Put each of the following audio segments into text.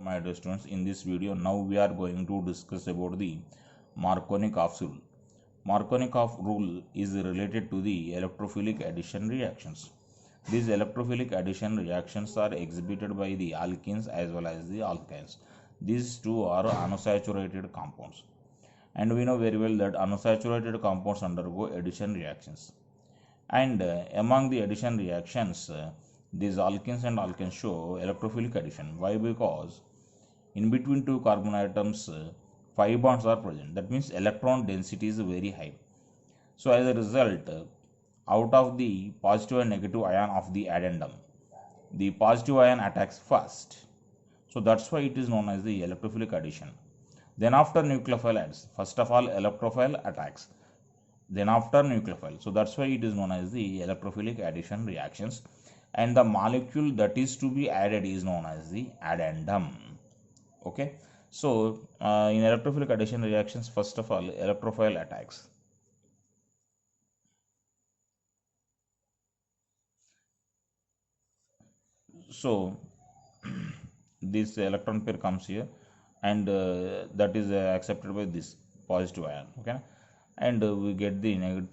my dear students. In this video, now we are going to discuss about the Markovnikov rule. Markovnikov rule is related to the electrophilic addition reactions. These electrophilic addition reactions are exhibited by the alkenes as well as the alkynes. These two are unsaturated compounds, and we know very well that unsaturated compounds undergo addition reactions. And among the addition reactions, these alkenes and alkenes show electrophilic addition. Why? Because in between two carbon atoms, 5 bonds are present. That means electron density is very high. So as a result, out of the positive and negative ion of the addendum, the positive ion attacks first. So that's why it is known as the electrophilic addition. Then after nucleophile adds, first of all electrophile attacks, then after nucleophile. So that's why it is known as the electrophilic addition reactions. And the molecule that is to be added is known as the addendum. Okay. So in electrophilic addition reactions, first of all electrophile attacks. So this electron pair comes here, and that is accepted by this positive ion. Okay, and we get the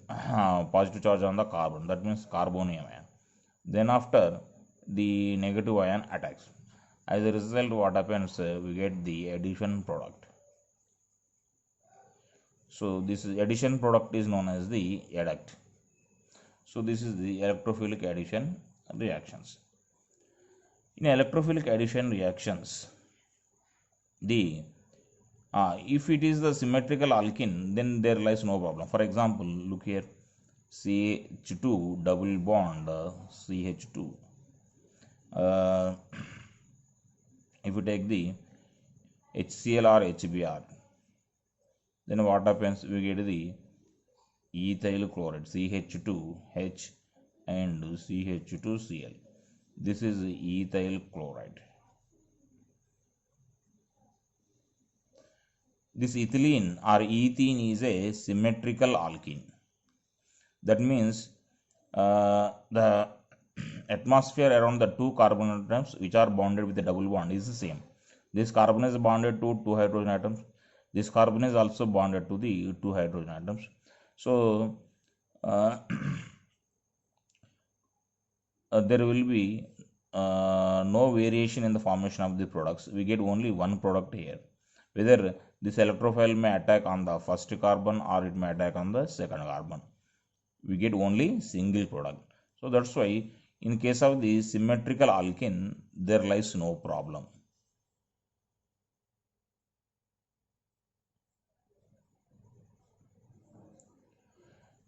positive charge on the carbon, that means carbonium ion. Then after, the negative ion attacks. As a result, what happens, we get the addition product. So this addition product is known as the adduct. So this is the electrophilic addition reactions. In electrophilic addition reactions, the if it is the symmetrical alkene, then there lies no problem. For example, look here, CH2 double bond CH2. If you take the HCl or HBr, then what happens? We get the ethyl chloride, CH2H and CH2Cl. This is ethyl chloride. This ethylene or ethene is a symmetrical alkene. That means the atmosphere around the two carbon atoms which are bonded with the double bond is the same. This carbon is bonded to two hydrogen atoms. This carbon is also bonded to the two hydrogen atoms. So there will be no variation in the formation of the products. We get only one product here. Whether this electrophile may attack on the first carbon or it may attack on the second carbon, we get only single product. So that's why in case of the symmetrical alkene, there lies no problem.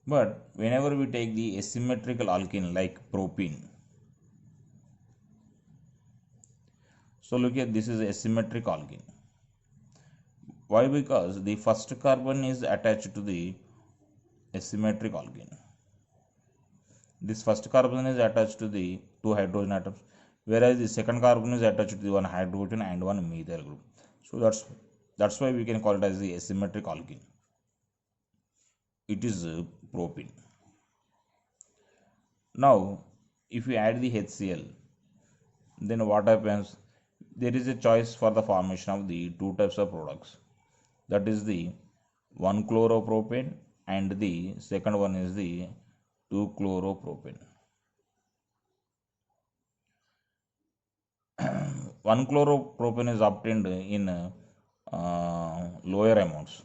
But whenever we take the asymmetrical alkene like propene, so look at, this is asymmetric alkene. Why? Because the first carbon is attached to the asymmetric alkene. This first carbon is attached to the two hydrogen atoms, whereas the second carbon is attached to the one hydrogen and one methyl group. So that's why we can call it as the asymmetric alkene. It is propene. Now, if we add the HCl, then what happens? There is a choice for the formation of the two types of products. That is the 1-chloropropane and the second one is the 2-chloropropane. 1-chloropropane is obtained in lower amounts,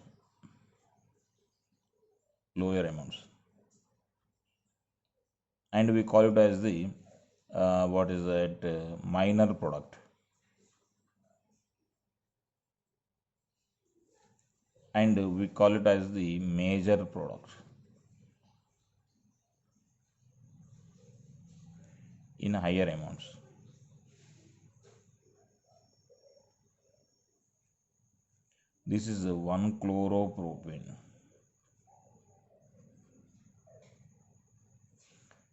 and we call it as the minor product, and we call it as the major product in higher amounts. This is 1-chloropropane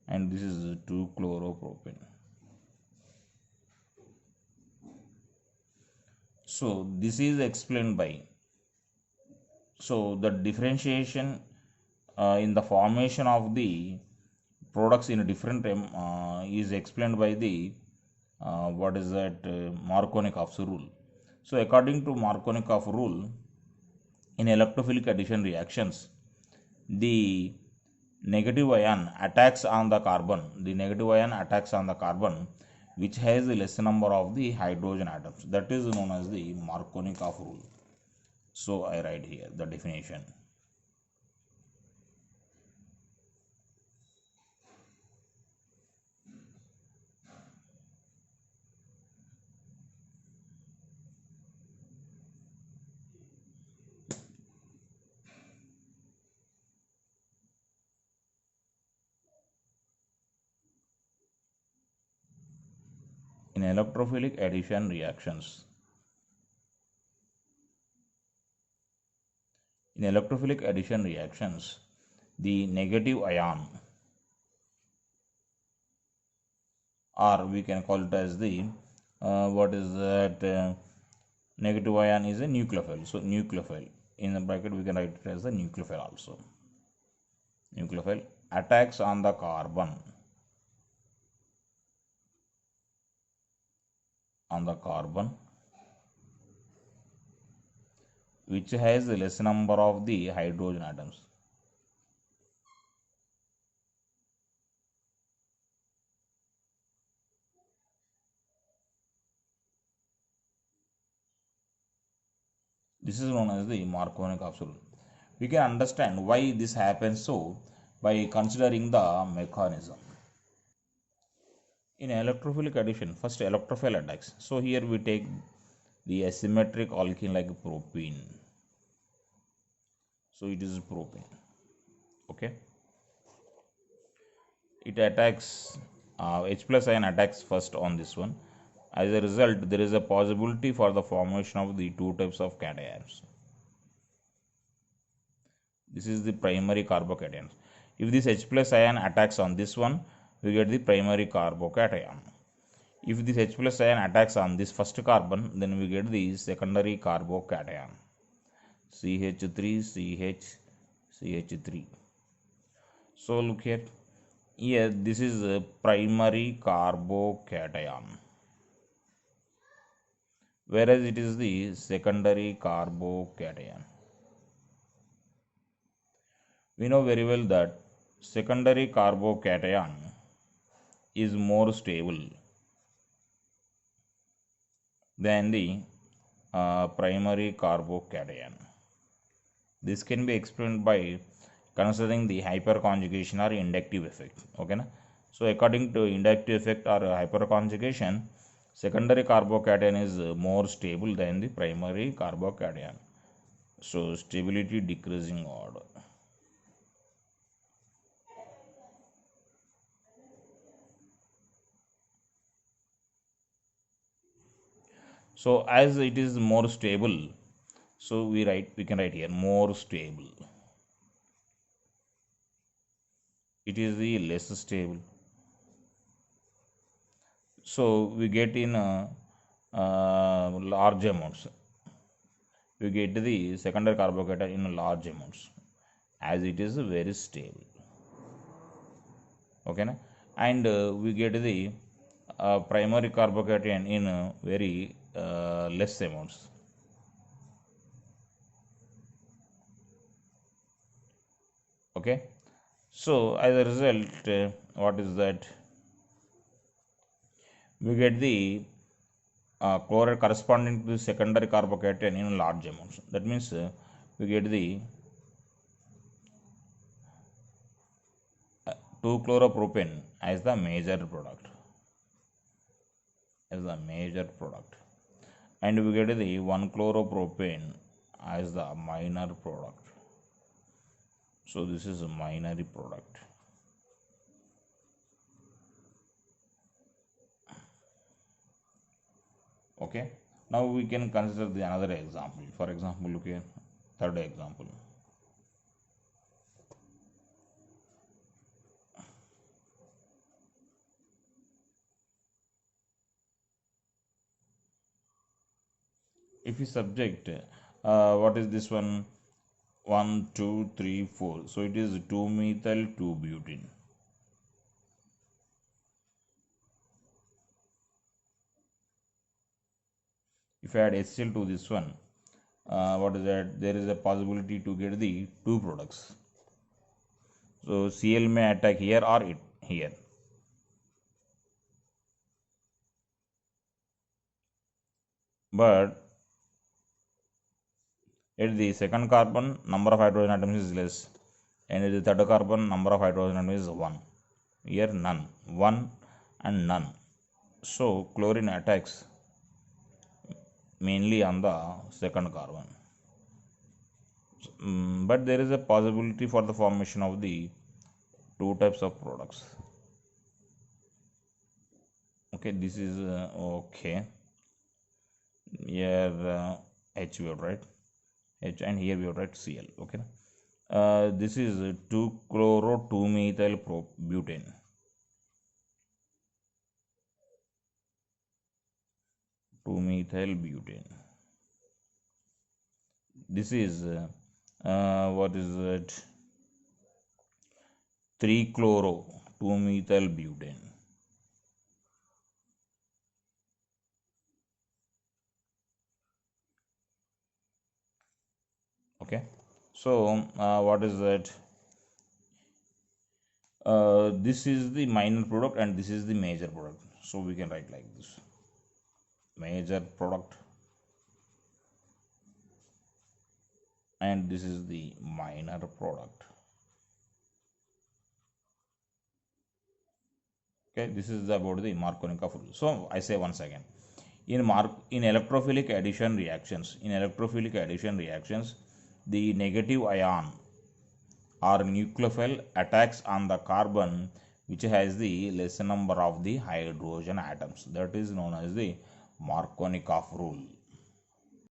and this is 2-chloropropane. So this is explained by, so the differentiation in the formation of the products in a different is explained by the Markovnikov's rule. So according to Markovnikov rule, in electrophilic addition reactions, the negative ion attacks on the carbon, which has a less number of the hydrogen atoms. That is known as the Markovnikov rule. So I write here the definition. In electrophilic addition reactions, the negative ion, or we can call it as the what is that negative ion is a nucleophile. So nucleophile, in the bracket we can write it as the nucleophile also. Nucleophile attacks on the carbon, which has a less number of the hydrogen atoms. This is known as the Markovnikov rule. We can understand why this happens so by considering the mechanism. In electrophilic addition, first electrophile attacks. So here we take the asymmetric alkene like propene. So it is propane. Okay. It attacks H plus ion attacks first on this one. As a result, there is a possibility for the formation of the two types of cations. This is the primary carbocation. If this H plus ion attacks on this one, we get the primary carbocation. If this H plus ion attacks on this first carbon, then we get the secondary carbocation. CH3, CH, CH3. So look here. Here this is a primary carbocation, whereas it is the secondary carbocation. We know very well that secondary carbocation is more stable than the primary carbocation. This can be explained by considering the hyperconjugation or inductive effect. Okay na? So according to inductive effect or hyperconjugation, secondary carbocation is more stable than the primary carbocation. So stability decreasing order. So as it is more stable, so we can write here more stable. It is the less stable. So we get in large amounts. We get the secondary carbocation in large amounts, as it is very stable. Okay na? And we get the primary carbocation in very less amounts. Okay, so as a result, what is that? We get the chloride corresponding to the secondary carbocation in large amounts. That means we get the 2-chloropropane as the major product, and we get the 1-chloropropane as the minor product. So this is a minor product. Okay, now we can consider the another example. For example, look here, third example. If you subject what is this one, 1 2 3 4, so it is 2-methyl 2-butene. if I add HCl to this one, what is that? There is a possibility to get the two products. So Cl may attack here or it here. But at the second carbon, number of hydrogen atoms is less, and at the third carbon, number of hydrogen atoms is 1. Here none, 1 and none. So chlorine attacks mainly on the second carbon. But there is a possibility for the formation of the two types of products. Okay, this is okay. Here H we have write H, and here we have write Cl. Okay, this is 2-chloro-2-methyl butane. Methyl butane. This is what is it? 3-chloro-2-methyl butane. Okay, so what is that? This is the minor product and this is the major product. So we can write like this: major product, and this is the minor product. Okay, this is about the Markovnikov rule. So I say once again, in electrophilic addition reactions, the negative ion or nucleophile attacks on the carbon which has the lesser number of the hydrogen atoms. That is known as the Markovnikov rule.